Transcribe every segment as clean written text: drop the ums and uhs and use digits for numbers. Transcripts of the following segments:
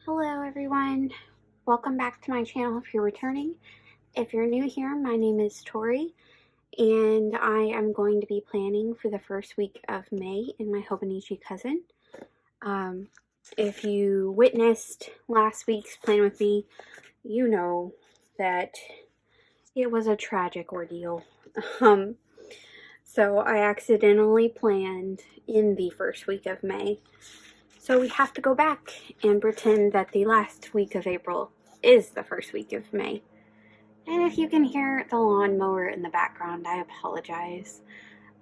Hello everyone, welcome back to my channel if you're returning. If you're new here, my name is Tori and I am going to be planning for the first week of May in my hobonichicousin. If you witnessed last week's Plan With Me, you know that it was a tragic ordeal. So I accidentally planned in the first week of May. So we have to go back and pretend that the last week of April is the first week of May. And if you can hear the lawnmower in the background, I apologize.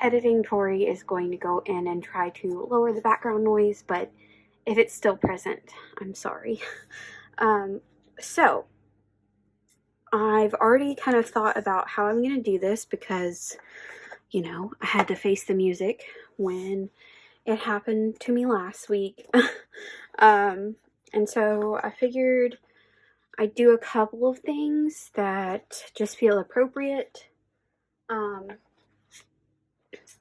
Editing Tori is going to go in and try to lower the background noise, but if it's still present, I'm sorry. So I've already kind of thought about how I'm going to do this because, you know, I had to face the music when it happened to me last week. And so I figured I'd do a couple of things that just feel appropriate. I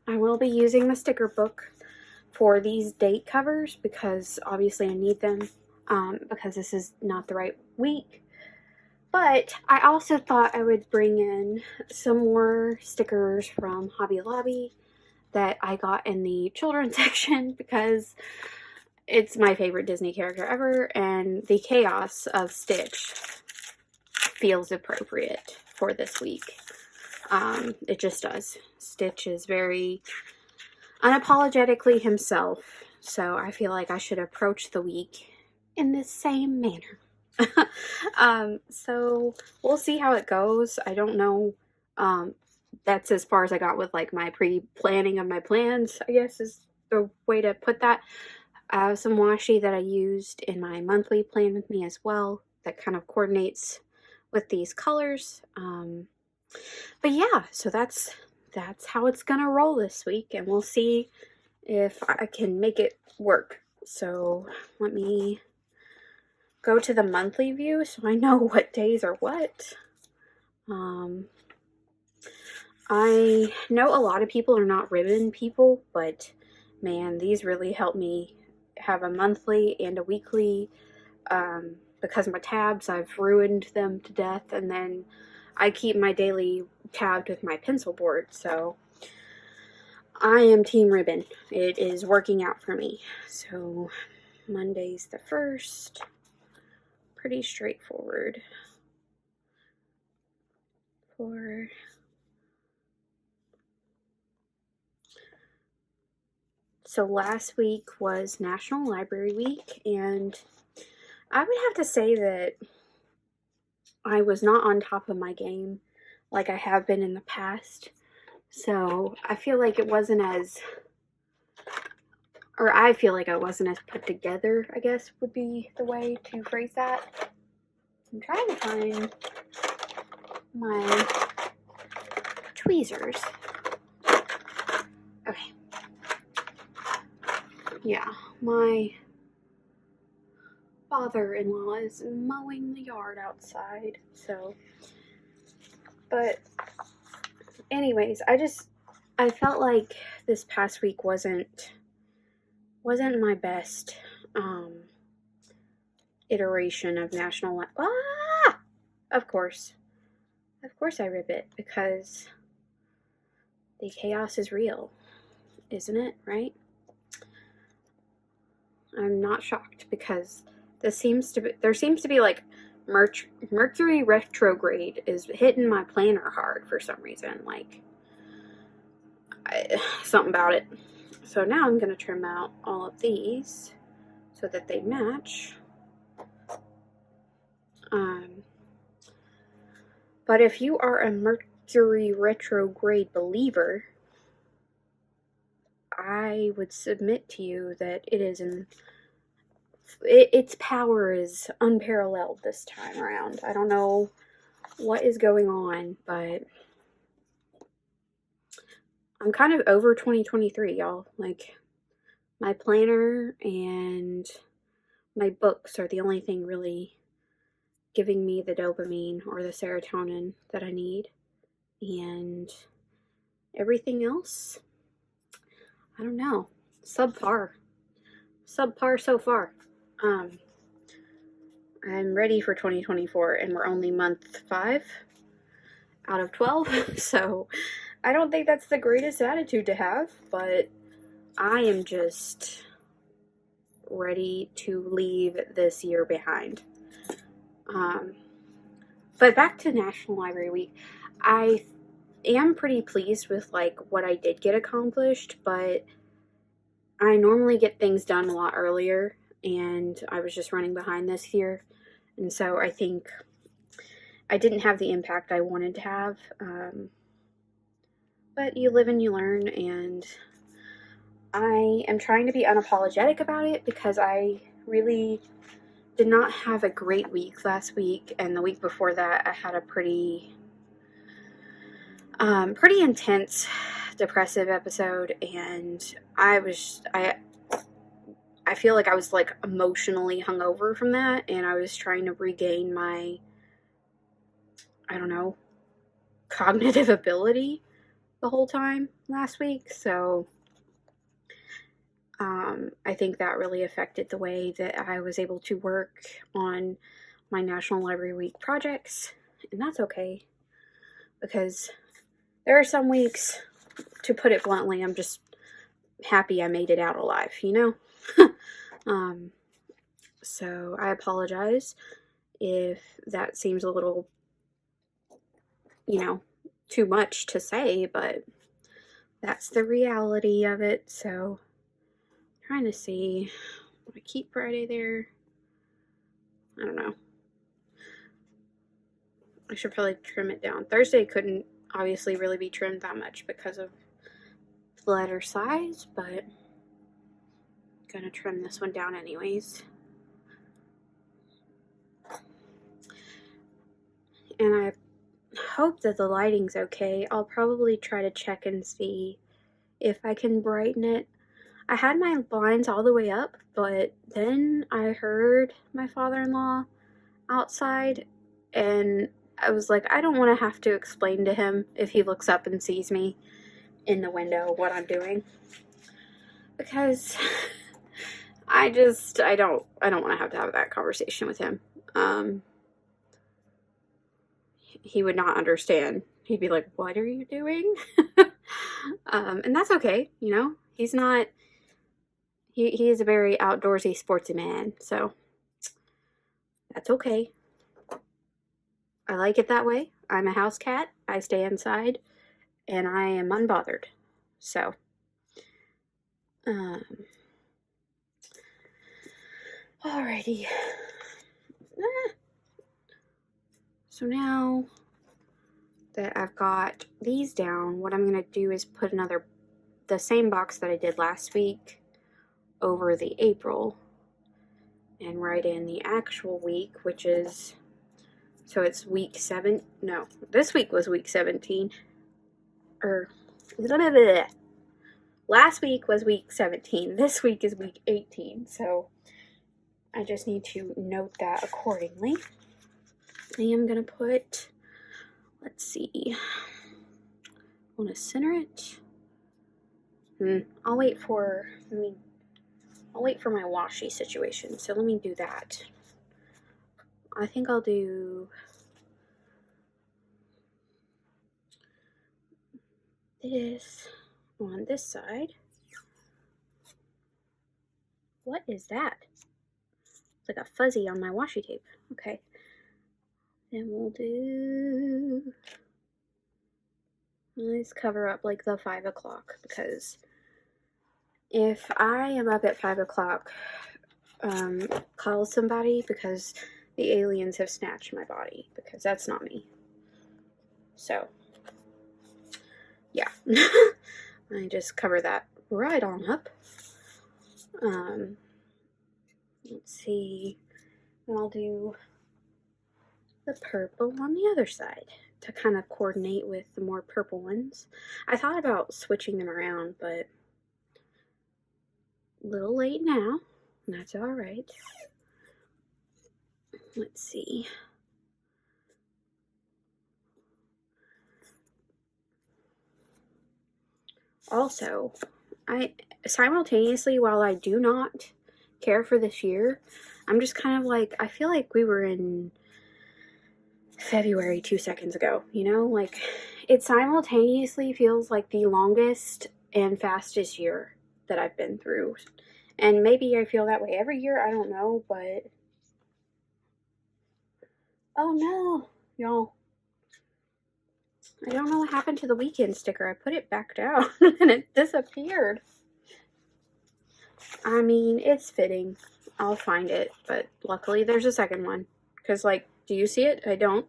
will be using the sticker book for these date covers because obviously I need them because this is not the right week. But I also thought I would bring in some more stickers from Hobby Lobby that I got in the children's section because it's my favorite Disney character ever, and the chaos of Stitch feels appropriate for this week. It just does. Stitch is very unapologetically himself, so I feel like I should approach the week in the same manner. So we'll see how it goes. I don't know. That's as far as I got with like my pre-planning of my plans, I guess is the way to put that. I have some washi that I used in my monthly Plan With Me as well that kind of coordinates with these colors. But yeah, so that's how it's gonna roll this week, and we'll see if I can make it work. So let me go to the monthly view so I know what days are what. I know a lot of people are not ribbon people, but man, these really help me have a monthly and a weekly because my tabs, I've ruined them to death, and then I keep my daily tabbed with my pencil board, so I am team ribbon. It is working out for me. So Monday's the 1st. Pretty straightforward. So last week was National Library Week, and I would have to say that I was not on top of my game like I have been in the past. So I feel like it wasn't as, or I feel like I wasn't as put together, I guess would be the way to phrase that. I'm trying to find my tweezers. Okay. Yeah, my father-in-law is mowing the yard outside, so, but anyways, I felt like this past week wasn't my best iteration of National Of course I rip it because the chaos is real, isn't it, right? I'm not shocked because there seems to be like Mercury retrograde is hitting my planner hard for some reason, like something about it. So now I'm going to trim out all of these so that they match. But if you are a Mercury retrograde believer, I would submit to you that its power is unparalleled this time around. I don't know what is going on, but I'm kind of over 2023, y'all. Like, my planner and my books are the only thing really giving me the dopamine or the serotonin that I need. And everything else, I don't know. Subpar so far. I'm ready for 2024, and we're only month 5 out of 12, so I don't think that's the greatest attitude to have, but I am just ready to leave this year behind. But back to National Library Week, I am pretty pleased with like what I did get accomplished, but I normally get things done a lot earlier, and I was just running behind this year, and so I think I didn't have the impact I wanted to have. But you live and you learn, and I am trying to be unapologetic about it because I really did not have a great week last week, and the week before that I had a pretty intense depressive episode, and I feel like I was like emotionally hungover from that, and I was trying to regain my, I don't know, cognitive ability the whole time last week. So I think that really affected the way that I was able to work on my National Library Week projects, and that's okay, because there are some weeks, to put it bluntly, I'm just happy I made it out alive, you know? So I apologize if that seems a little, you know, too much to say, but that's the reality of it. So I'm trying to see, would I keep Friday there? I don't know. I should probably trim it down. Thursday couldn't obviously really be trimmed that much because of the letter size, but I'm gonna trim this one down anyways. And I hope that the lighting's okay. I'll probably try to check and see if I can brighten it. I had my blinds all the way up, but then I heard my father-in-law outside, and I was like, I don't want to have to explain to him if he looks up and sees me in the window what I'm doing, because I don't want to have that conversation with him. He would not understand. He'd be like, what are you doing? And that's okay, you know. He's not, he is a very outdoorsy sportsy man, so that's okay. I like it that way. I'm a house cat. I stay inside, and I am unbothered. So, alrighty. So now that I've got these down, what I'm going to do is put the same box that I did last week over the April and write in the actual week, which is, so it's week 7, no, this week was week 17, or, last week was week 17, this week is week 18, so I just need to note that accordingly. I am going to put, let's see, I want to center it. I'll wait for my washi situation, so let me do that. I think I'll do this on this side. What is that? It's like a fuzzy on my washi tape. Okay. Then we'll do, let's cover up like the 5 o'clock, because if I am up at 5 o'clock, call somebody, because the aliens have snatched my body, because that's not me. So, yeah. I just cover that right on up. Let's see. And I'll do the purple on the other side to kind of coordinate with the more purple ones. I thought about switching them around, but a little late now, and that's alright. Let's see. Also, I simultaneously, while I do not care for this year. I'm just kind of like, I feel like we were in February 2 seconds ago, you know? Like, it simultaneously feels like the longest and fastest year that I've been through. And maybe I feel that way every year, I don't know, but... Oh no, y'all. I don't know what happened to the weekend sticker. I put it back down and it disappeared. I mean, it's fitting. I'll find it, but luckily there's a second one. Because, like, do you see it? I don't.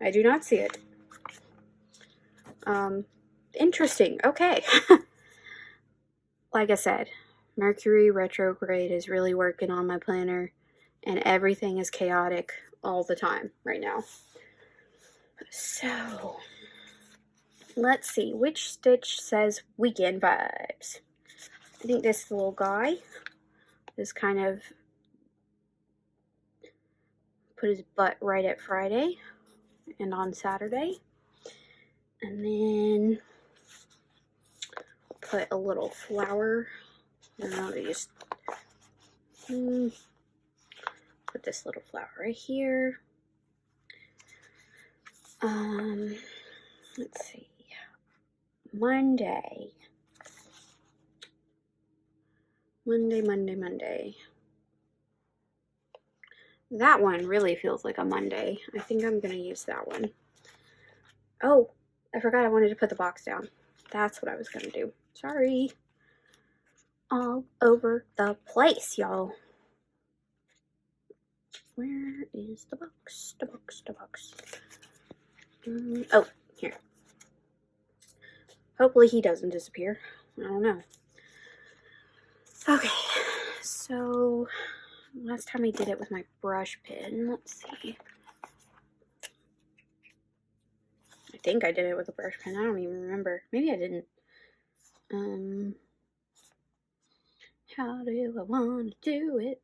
I do not see it. Interesting. Okay. Like I said, Mercury retrograde is really working on my planner, and everything is chaotic all the time right now. So, let's see. Which stitch says weekend vibes? I think this little guy is kind of put his butt right at Friday and on Saturday. And then put a little flower. I don't know, they just put this little flower right here. Let's see. Monday. That one really feels like a Monday. I think I'm going to use that one. Oh, I forgot I wanted to put the box down. That's what I was going to do. Sorry. All over the place, y'all. Where is the box? The box. Oh, here. Hopefully he doesn't disappear. I don't know. Okay, so last time I did it with my brush pen. Let's see. I think I did it with a brush pen. I don't even remember. Maybe I didn't. How do I want to do it?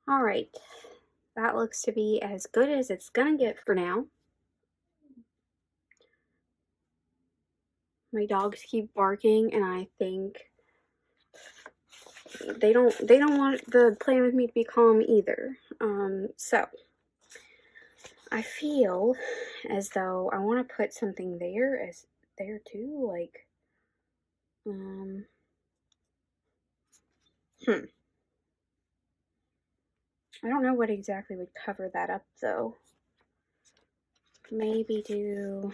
Alright, that looks to be as good as it's gonna get for now. My dogs keep barking, and I think they don't want the plan with me to be calm either. So I feel as though I want to put something there too, like I don't know what exactly would cover that up though. Maybe do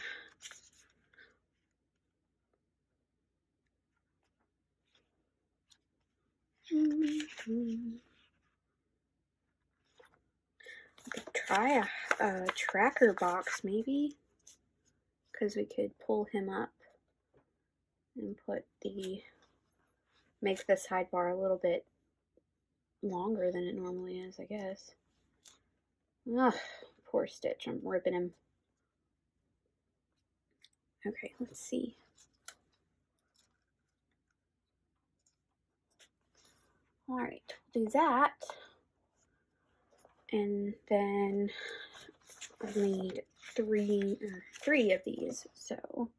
we could try a tracker box maybe, because we could pull him up and make the sidebar a little bit longer than it normally is, I guess. Ugh, poor Stitch, I'm ripping him. Okay, let's see. Alright, we'll do that. And then I need three of these, so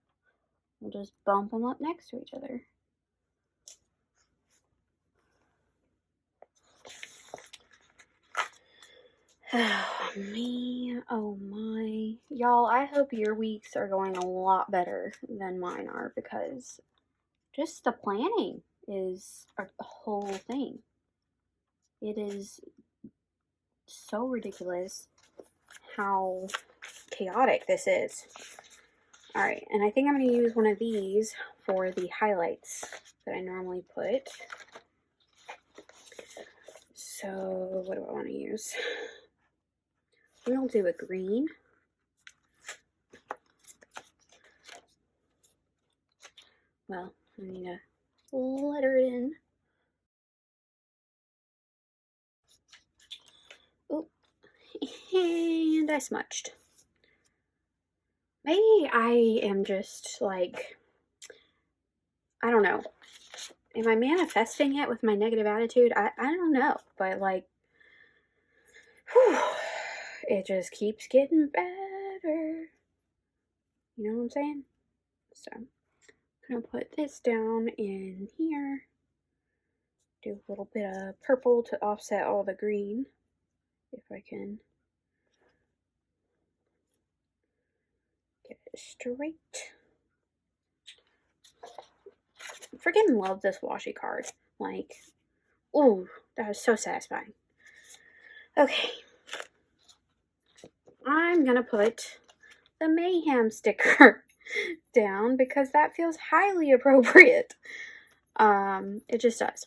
we'll just bump them up next to each other. Oh, me. Oh, my. Y'all, I hope your weeks are going a lot better than mine are, because just the planning is a whole thing. It is so ridiculous how chaotic this is. Alright, and I think I'm going to use one of these for the highlights that I normally put. So, what do I want to use? We'll do a green. Well, I need to letter it in. Oh, and I smudged. Maybe I am just like, I don't know. Am I manifesting it with my negative attitude? I don't know, but like, whew, it just keeps getting better. You know what I'm saying? So I'm gonna put this down in here. Do a little bit of purple to offset all the green, if I can get it straight. I freaking love this washi card. Like, ooh, that is so satisfying. Okay. I'm gonna put the mayhem sticker down because that feels highly appropriate. It just does.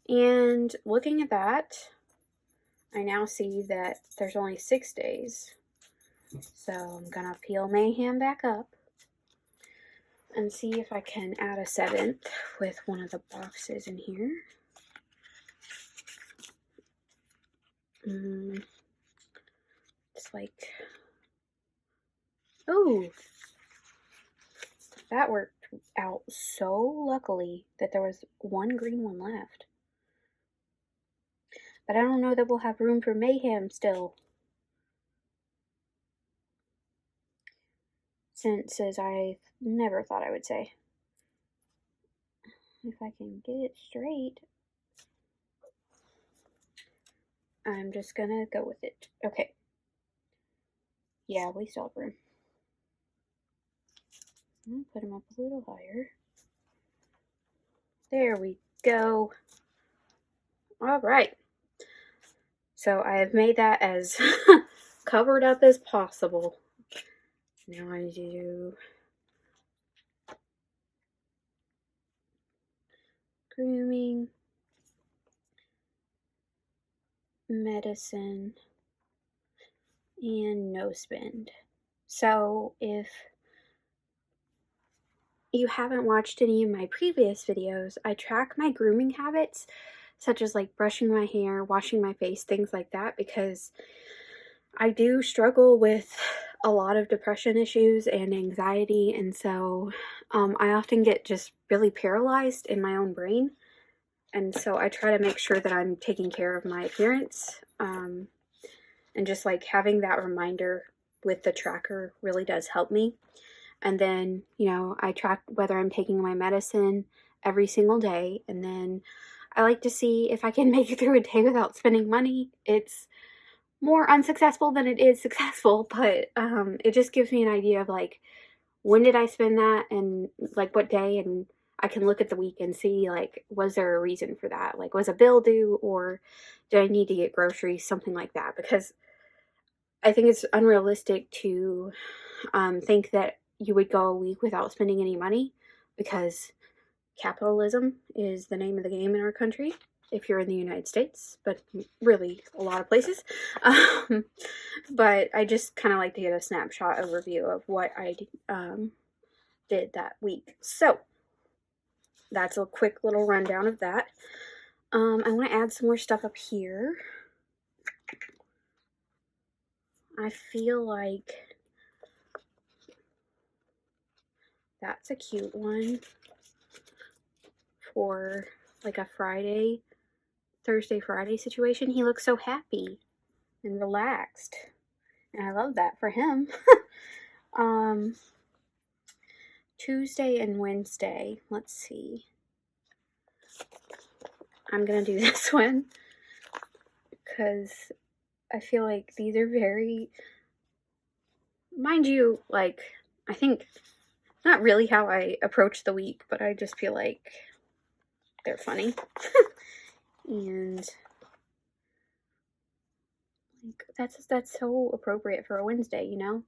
And looking at that, I now see that there's only 6 days. So I'm gonna peel mayhem back up and see if I can add a 7th with one of the boxes in here. It's like, oh, that worked out so luckily that there was one green one left. But I don't know that we'll have room for mayhem still. Since, as I never thought I would say. If I can get it straight, I'm just gonna go with it. Okay. Yeah, we still have room. I'm gonna put them up a little higher. There we go. Alright. So I have made that as covered up as possible. Now I do grooming, medicine, and no spend. So if you haven't watched any of my previous videos, I track my grooming habits, such as like brushing my hair, washing my face, things like that, because I do struggle with a lot of depression issues and anxiety, and so I often get just really paralyzed in my own brain, and so I try to make sure that I'm taking care of my appearance, and just like having that reminder with the tracker really does help me. And then, you know, I track whether I'm taking my medicine every single day, and then I like to see if I can make it through a day without spending money. It's more unsuccessful than it is successful, but it just gives me an idea of like, when did I spend that, and like what day, and I can look at the week and see like, was there a reason for that? Like, was a bill due, or did I need to get groceries, something like that? Because I think it's unrealistic to think that you would go a week without spending any money, because capitalism is the name of the game in our country, if you're in the United States, but really a lot of places. But I just kind of like to get a snapshot overview of what I did that week. So that's a quick little rundown of that. I want to add some more stuff up here. I feel like that's a cute one for like a Thursday, Friday situation. He looks so happy and relaxed, and I love that for him. Tuesday and Wednesday, let's see. I'm gonna do this one because I feel like these are very, mind you, like, I think not really how I approach the week, but I just feel like they're funny. And like, that's so appropriate for a Wednesday, you know?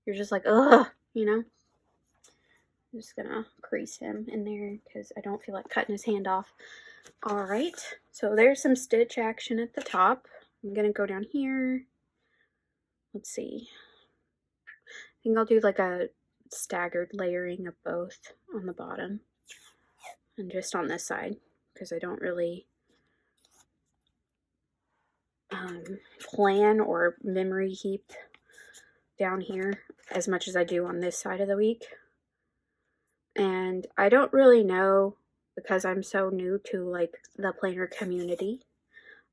You're just like, ugh, you know? I'm just gonna crease him in there because I don't feel like cutting his hand off. Alright, so there's some stitch action at the top. I'm gonna go down here. Let's see. I think I'll do like a staggered layering of both on the bottom and just on this side, because I don't really plan or memory keep down here as much as I do on this side of the week. And I don't really know, because I'm so new to like the planner community.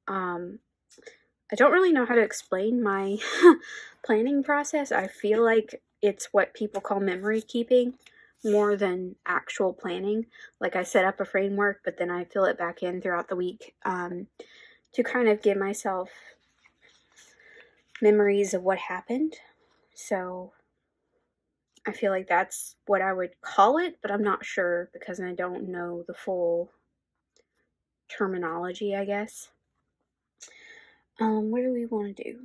I don't really know how to explain my planning process. I feel like it's what people call memory keeping more than actual planning. Like I set up a framework, but then I fill it back in throughout the week to kind of give myself memories of what happened. So I feel like that's what I would call it, but I'm not sure because I don't know the full terminology, I guess. What do we want to do?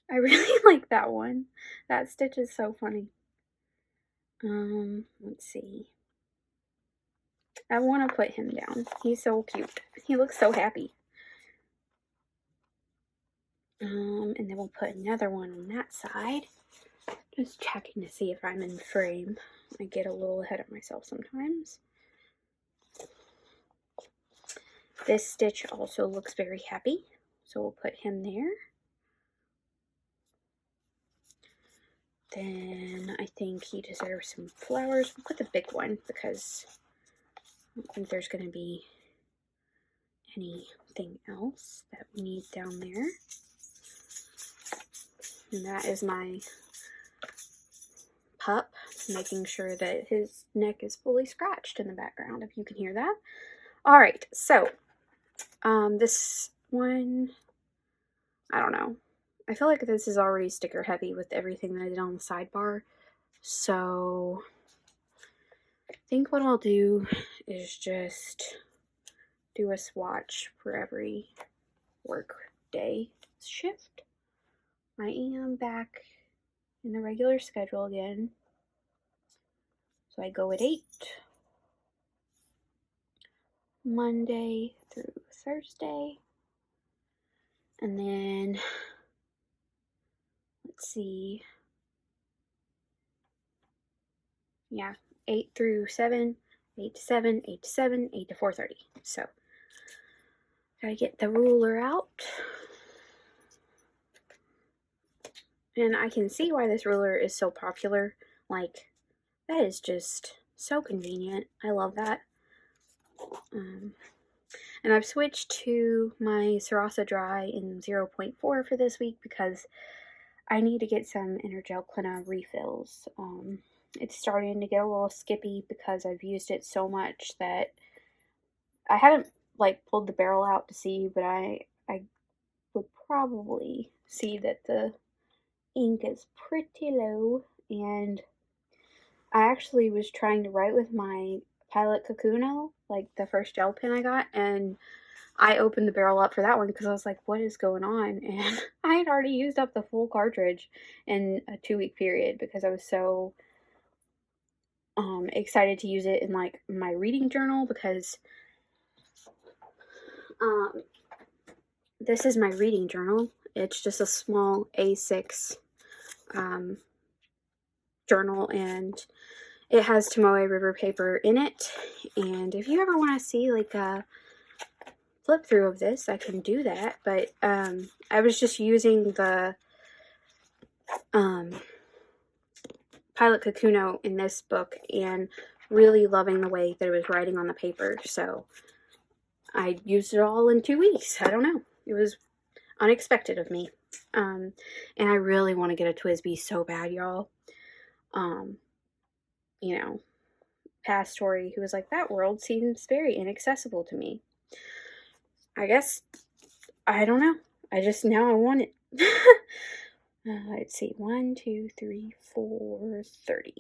I really like that one. That stitch is so funny. Let's see. I want to put him down. He's so cute. He looks so happy. And then we'll put another one on that side. Just checking to see if I'm in frame. I get a little ahead of myself sometimes. This stitch also looks very happy, so we'll put him there. Then I think he deserves some flowers. We'll put the big one because I don't think there's going to be anything else that we need down there. And that is my pup, making sure that his neck is fully scratched in the background, if you can hear that. Alright, so this one, I don't know. I feel like this is already sticker heavy with everything that I did on the sidebar. So I think what I'll do is just do a swatch for every work day shift. I am back in the regular schedule again. So I go at 8, Monday through Thursday. And then, let's see, yeah, 8 through 7, 8 to 7, 8 to 7, 8 to 4:30. So, gotta get the ruler out. And I can see why this ruler is so popular. Like, that is just so convenient. I love that. And I've switched to my Sarasa Dry in 0.4 for this week because I need to get some Energel Clina refills. It's starting to get a little skippy because I've used it so much that I haven't like pulled the barrel out to see, but I would probably see that the ink is pretty low. And I actually was trying to write with my Pilot Kakuno, like the first gel pen I got, and I opened the barrel up for that one because I was like, what is going on? And I had already used up the full cartridge in a 2-week period because I was so excited to use it in like my reading journal, because this is my reading journal. It's just a small A6 journal, and it has Tomoe River paper in it. And if you ever want to see like a flip through of this, I can do that. But I was just using the Pilot Kakuno in this book and really loving the way that it was writing on the paper. So I used it all in 2 weeks. I don't know. It was unexpected of me. And I really want to get a TWSBI so bad, y'all. You know, past story, who was like, that world seems very inaccessible to me. I guess, I don't know. Now I want it. Let's see, 1, 2, 3, 4, 30.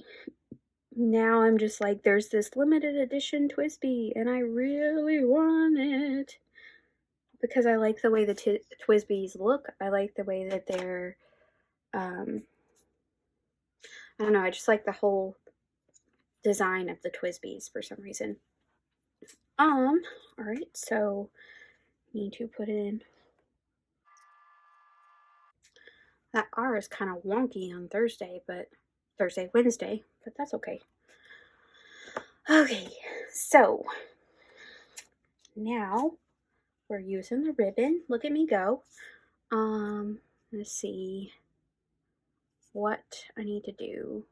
Now I'm just like, there's this limited edition TWSBI, and I really want it. Because I like the way the TWSBIs look. I like the way that they're, I don't know, I just like the whole design of the TWSBIs for some reason. Alright, so need to put in. That R is kind of wonky on Wednesday, but that's okay. Okay, so now we're using the ribbon. Look at me go. Let's see what I need to do.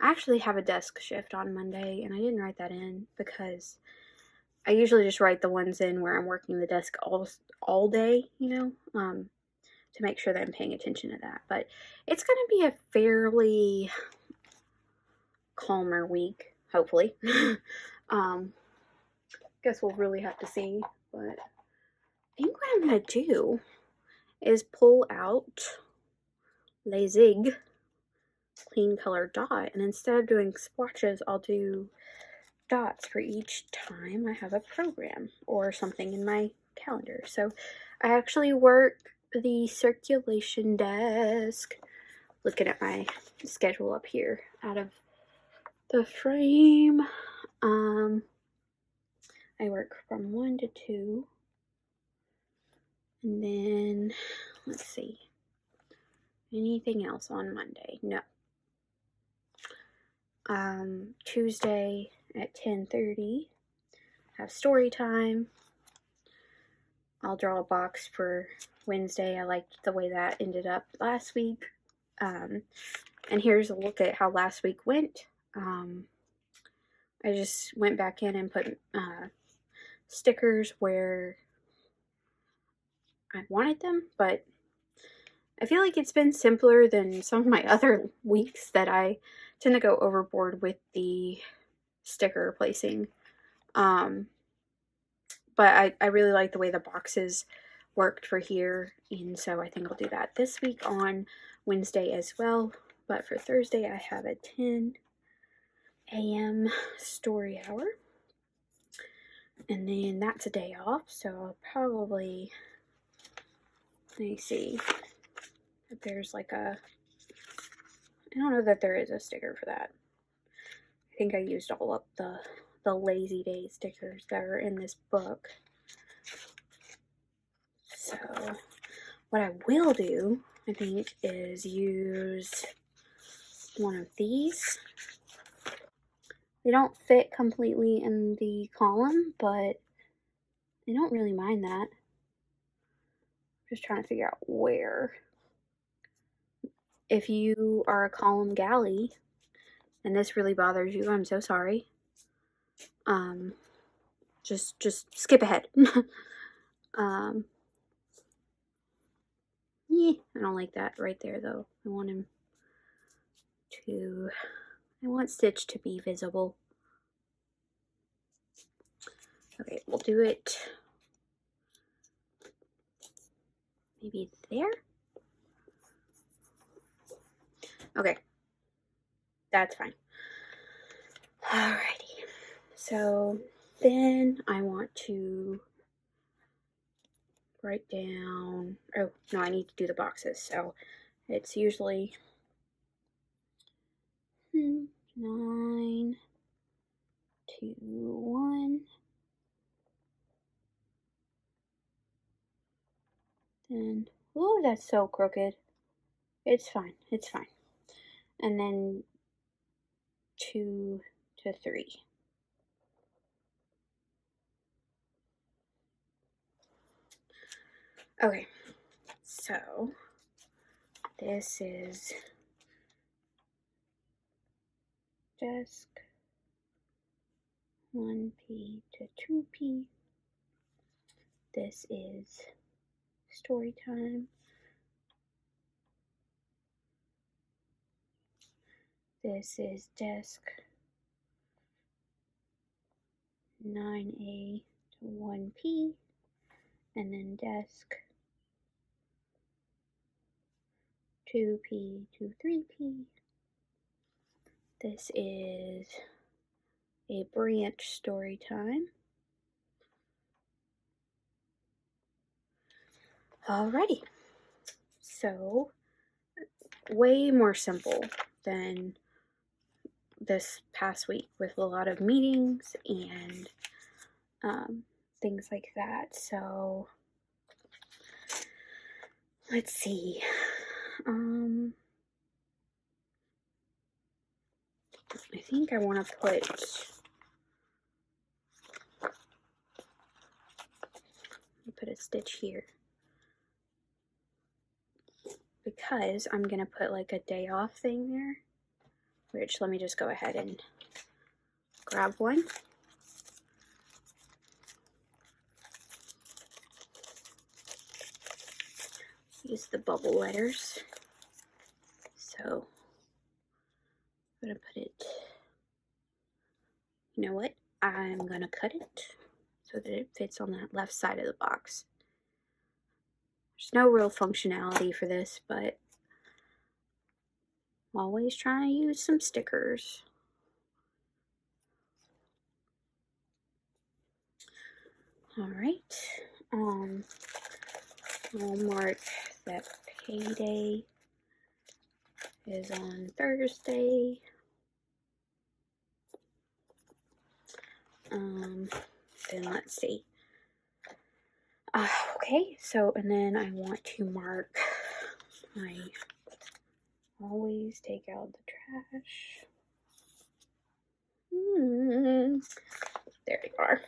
I actually have a desk shift on Monday, and I didn't write that in because I usually just write the ones in where I'm working the desk all day, you know, to make sure that I'm paying attention to that. But it's going to be a fairly calmer week, hopefully. Guess we'll really have to see. But I think what I'm going to do is pull out Les Zig clean color dot, and instead of doing swatches, I'll do dots for each time I have a program or something in my calendar. So I actually work the circulation desk, looking at my schedule up here out of the frame. I work from 1 to 2, and then let's see, anything else on Monday? No. Tuesday at 10:30 have story time. I'll draw a box for Wednesday. I liked the way that ended up last week. And here's a look at how last week went. I just went back in and put stickers where I wanted them, but I feel like it's been simpler than some of my other weeks that I tend to go overboard with the sticker placing. But I really like the way the boxes worked for here, and so I think I'll do that this week on Wednesday as well. But for Thursday, I have a 10 a.m. story hour, and then that's a day off, so I'll probably, let me see if there's like a, I don't know that there is a sticker for that. I think I used all up the lazy day stickers that are in this book. So what I will do, I think, is use one of these. They don't fit completely in the column, but I don't really mind that. Just trying to figure out where. If you are a column galley and this really bothers you, I'm so sorry. Just skip ahead. Yeah, I don't like that right there though. I want Stitch to be visible. Okay, we'll do it maybe there. Okay, that's fine. Alrighty, so then I want to write down, oh no, I need to do the boxes, so it's usually 9, 2, 1, then, oh, that's so crooked. It's fine, it's fine. And then 2 to 3. Okay, so this is desk 1P to 2P. This is story time. This is desk 9A to 1P, and then desk 2P to 3P. This is a branch story time. Alrighty, so way more simple than this past week with a lot of meetings and things like that. So let's see. I think I want to put a stitch here because I'm gonna put like a day off thing there. which let me just go ahead and grab one. Use the bubble letters. So I'm gonna put it, you know what? I'm gonna cut it so that it fits on that left side of the box. There's no real functionality for this, but I'm always trying to use some stickers. All right. I'll mark that payday is on Thursday. Then let's see. Okay, so, and then I want to mark my, always take out the trash. There they are.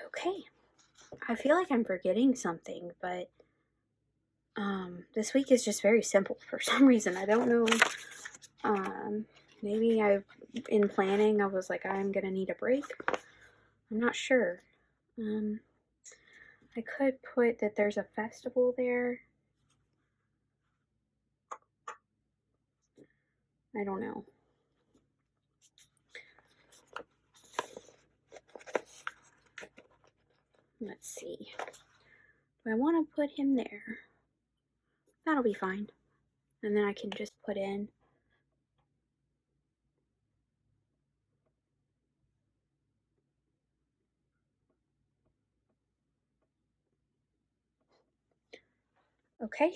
Okay, I feel like I'm forgetting something, but this week is just very simple for some reason. I don't know. Maybe in planning, I was like, I'm gonna need a break. I'm not sure. I could put that there's a festival there. I don't know. Let's see. Do I want to put him there? That'll be fine. And then I can just put in okay.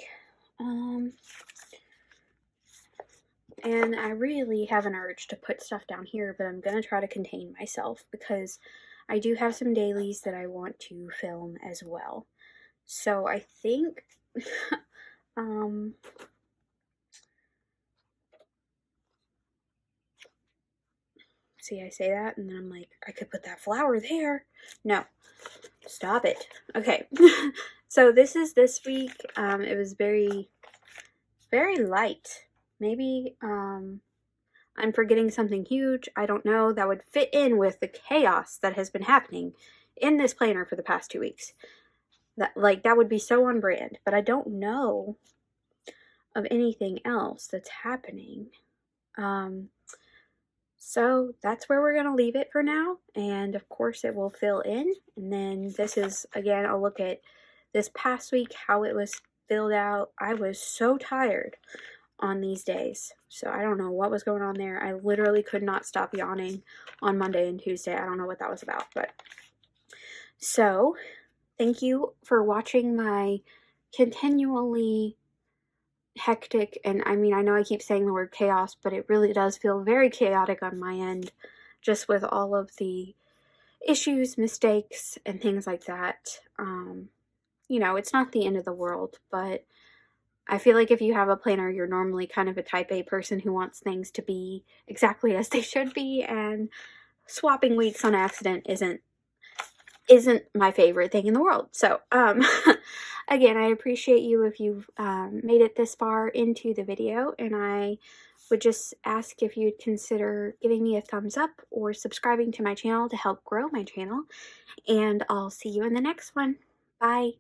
And I really have an urge to put stuff down here, but I'm gonna try to contain myself because I do have some dailies that I want to film as well. So I think see, I say that and then I'm like, I could put that flower there. No, stop it. Okay. So this is this week. It was very, very light. Maybe I'm forgetting something huge. I don't know. That would fit in with the chaos that has been happening in this planner for the past 2 weeks. That would be so on brand, but I don't know of anything else that's happening. So that's where we're going to leave it for now. And of course it will fill in. And then this is, again, I'll look at this past week, how it was filled out. I was so tired on these days. So I don't know what was going on there. I literally could not stop yawning on Monday and Tuesday. I don't know what that was about. But so thank you for watching my continually hectic, and I mean, I know I keep saying the word chaos, but it really does feel very chaotic on my end, just with all of the issues, mistakes, and things like that. You know, it's not the end of the world, but I feel like if you have a planner, you're normally kind of a type A person who wants things to be exactly as they should be, and swapping weeks on accident isn't my favorite thing in the world. So, again, I appreciate you if you've made it this far into the video, and I would just ask if you'd consider giving me a thumbs up or subscribing to my channel to help grow my channel, and I'll see you in the next one. Bye!